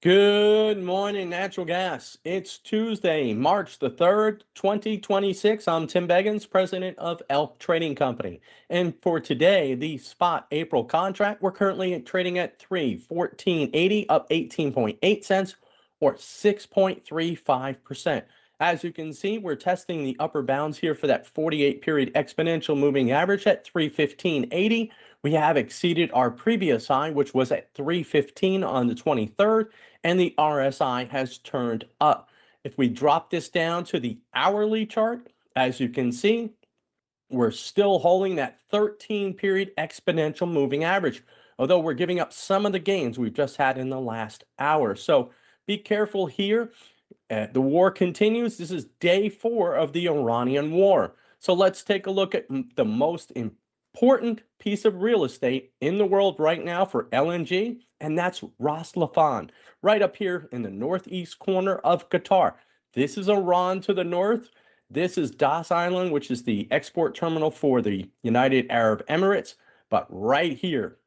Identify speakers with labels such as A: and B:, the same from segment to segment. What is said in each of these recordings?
A: Good morning, natural gas. It's Tuesday, March the 3rd, 2026. I'm Tim Beggins, president of Elk Trading Company. And for today, the spot April contract, we're currently trading at 314.80, up 18.8 cents or 6.35%. As you can see, we're testing the upper bounds here for that 48 period exponential moving average at 315.80. We have exceeded our previous high, which was at 315 on the 23rd, and the RSI has turned up. If we drop this down to the hourly chart, as you can see, we're still holding that 13 period exponential moving average, although we're giving up some of the gains we've just had in the last hour. So be careful here. The war continues. This is day 4 of the Iranian war. So let's take a look at the most important piece of real estate in the world right now for LNG, and that's Ras Laffan, right up here in the northeast corner of Qatar. This is Iran to the north. This is Das Island, which is the export terminal for the United Arab Emirates. But right here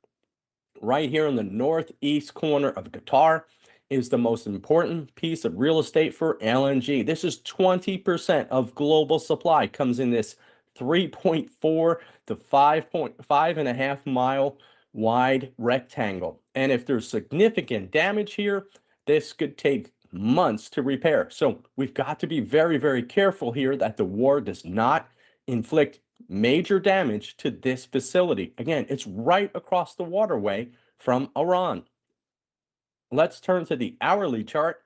A: in the northeast corner of Qatar, is the most important piece of real estate for LNG. This is 20% of global supply, comes in this 3.4 to 5.5 mile wide rectangle. And if there's significant damage here, this could take months to repair. So we've got to be very, very careful here that the war does not inflict major damage to this facility. Again, it's right across the waterway from Iran. Let's turn to the hourly chart,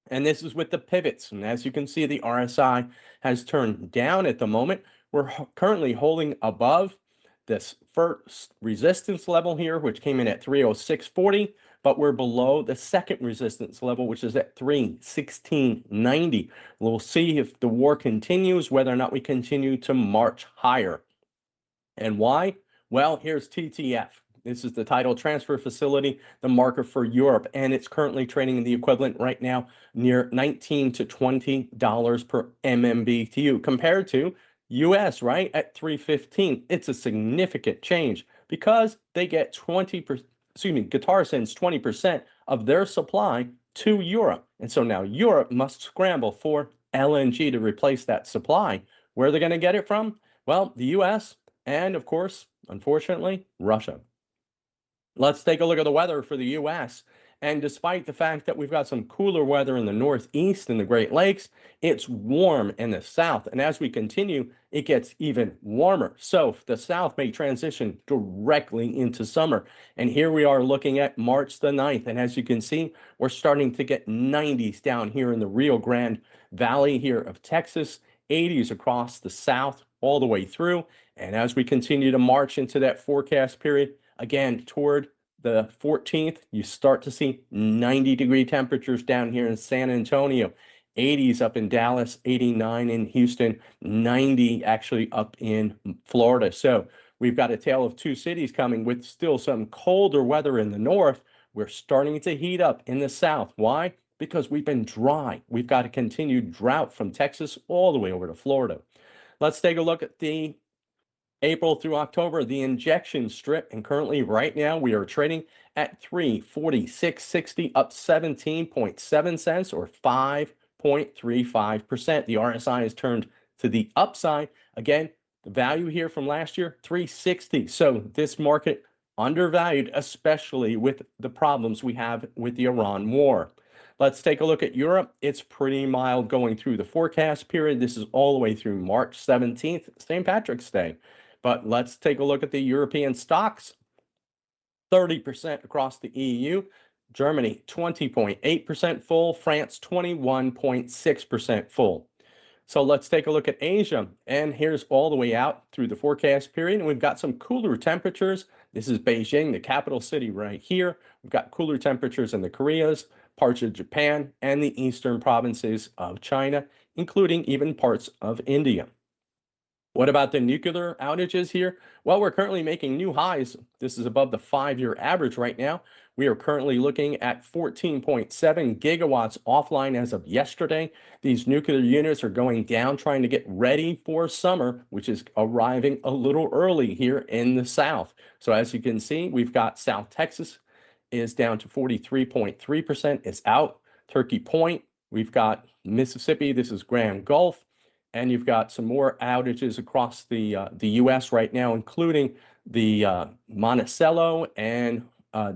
A: and this is with the pivots. And as you can see, the RSI has turned down at the moment. We're currently holding above this first resistance level here, which came in at 306.40, but we're below the second resistance level, which is at 316.90. We'll see if the war continues, whether or not we continue to march higher. And why? Well, here's TTF. This is the tidal transfer facility, the marker for Europe, and it's currently trading in the equivalent right now near $19 to $20 per MMBTU compared to US, right, at 315. It's a significant change because they get 20%, Qatar sends 20% of their supply to Europe. And so now Europe must scramble for LNG to replace that supply. Where are they going to get it from? Well, the US and, of course, unfortunately, Russia. Let's take a look at the weather for the U.S. And despite the fact that we've got some cooler weather in the Northeast and the Great Lakes, it's warm in the South. And as we continue, it gets even warmer. So the South may transition directly into summer. And here we are looking at March the 9th. And as you can see, we're starting to get 90s down here in the Rio Grande Valley here of Texas, 80s across the South all the way through. And as we continue to march into that forecast period, again, toward the 14th, you start to see 90-degree temperatures down here in San Antonio, 80s up in Dallas, 89 in Houston, 90 actually up in Florida. So we've got a tale of two cities coming with still some colder weather in the north. We're starting to heat up in the south. Why? Because we've been dry. We've got a continued drought from Texas all the way over to Florida. Let's take a look at the April through October, the injection strip, and currently right now we are trading at 346.60, up 17.7 cents or 5.35%. The RSI has turned to the upside. Again, the value here from last year, 360. So this market undervalued, especially with the problems we have with the Iran war. Let's take a look at Europe. It's pretty mild going through the forecast period. This is all the way through March 17th, St. Patrick's Day. But let's take a look at the European stocks. 30% across the EU. Germany, 20.8% full. France, 21.6% full. So let's take a look at Asia. And here's all the way out through the forecast period. And we've got some cooler temperatures. This is Beijing, the capital city right here. We've got cooler temperatures in the Koreas, parts of Japan, and the eastern provinces of China, including even parts of India. What about the nuclear outages here? Well, we're currently making new highs. This is above the 5-year average right now. We are currently looking at 14.7 gigawatts offline as of yesterday. These nuclear units are going down, trying to get ready for summer, which is arriving a little early here in the South. So as you can see, we've got South Texas is down to 43.3%, is out. Turkey Point, we've got Mississippi, this is Grand Gulf, and you've got some more outages across the U.S. right now, including the Monticello and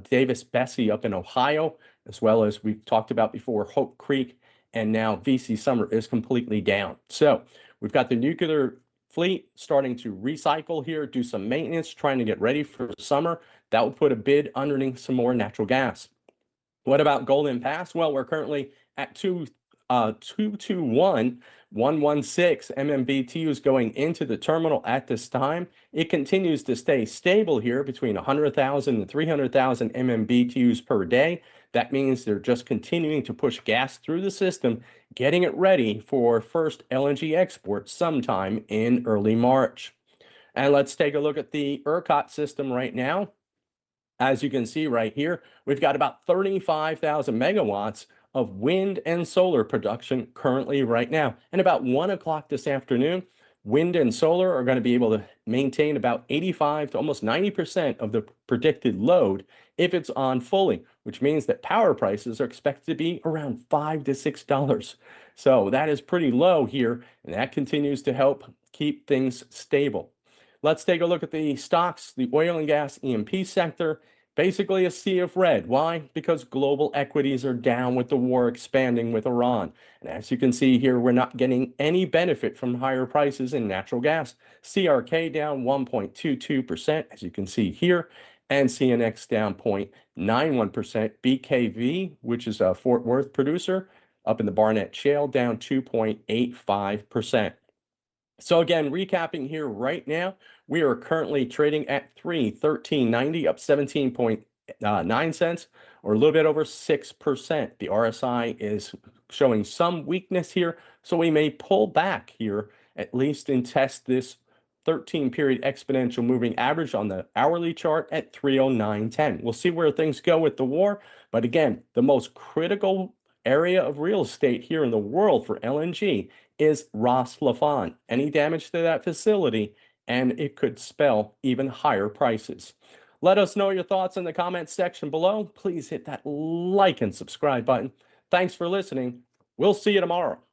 A: Davis-Besse up in Ohio, as well as we talked about before, Hope Creek, and now VC Summer is completely down. So we've got the nuclear fleet starting to recycle here, do some maintenance, trying to get ready for summer. That will put a bid underneath some more natural gas. What about Golden Pass? Well, we're currently at 221.116 MMBTUs going into the terminal at this time. It continues to stay stable here between 100,000 and 300,000 MMBTUs per day. That means they're just continuing to push gas through the system, getting it ready for first LNG export sometime in early March. And let's take a look at the ERCOT system right now. As you can see right here, we've got about 35,000 megawatts of wind and solar production currently right now. And about 1 o'clock this afternoon, wind and solar are going to be able to maintain about 85 to almost 90% of the predicted load if it's on fully, which means that power prices are expected to be around $5 to $6. So that is pretty low here, and that continues to help keep things stable. Let's take a look at the stocks, the oil and gas E&P sector. Basically a sea of red. Why? Because global equities are down with the war expanding with Iran. And as you can see here, we're not getting any benefit from higher prices in natural gas. CRK down 1.22%, as you can see here, and CNX down 0.91%. BKV, which is a Fort Worth producer, up in the Barnett Shale, down 2.85%. So again, recapping here right now, we are currently trading at 313.90, up 17.9 cents, or a little bit over 6%. The RSI is showing some weakness here, so we may pull back here, at least and test this 13-period exponential moving average on the hourly chart at 309.10. We'll see where things go with the war, but again, the most critical area of real estate here in the world for LNG is Ras Laffan. Any damage to that facility, and it could spell even higher prices. Let us know your thoughts in the comments section below. Please hit that like and subscribe button. Thanks for listening. We'll see you tomorrow.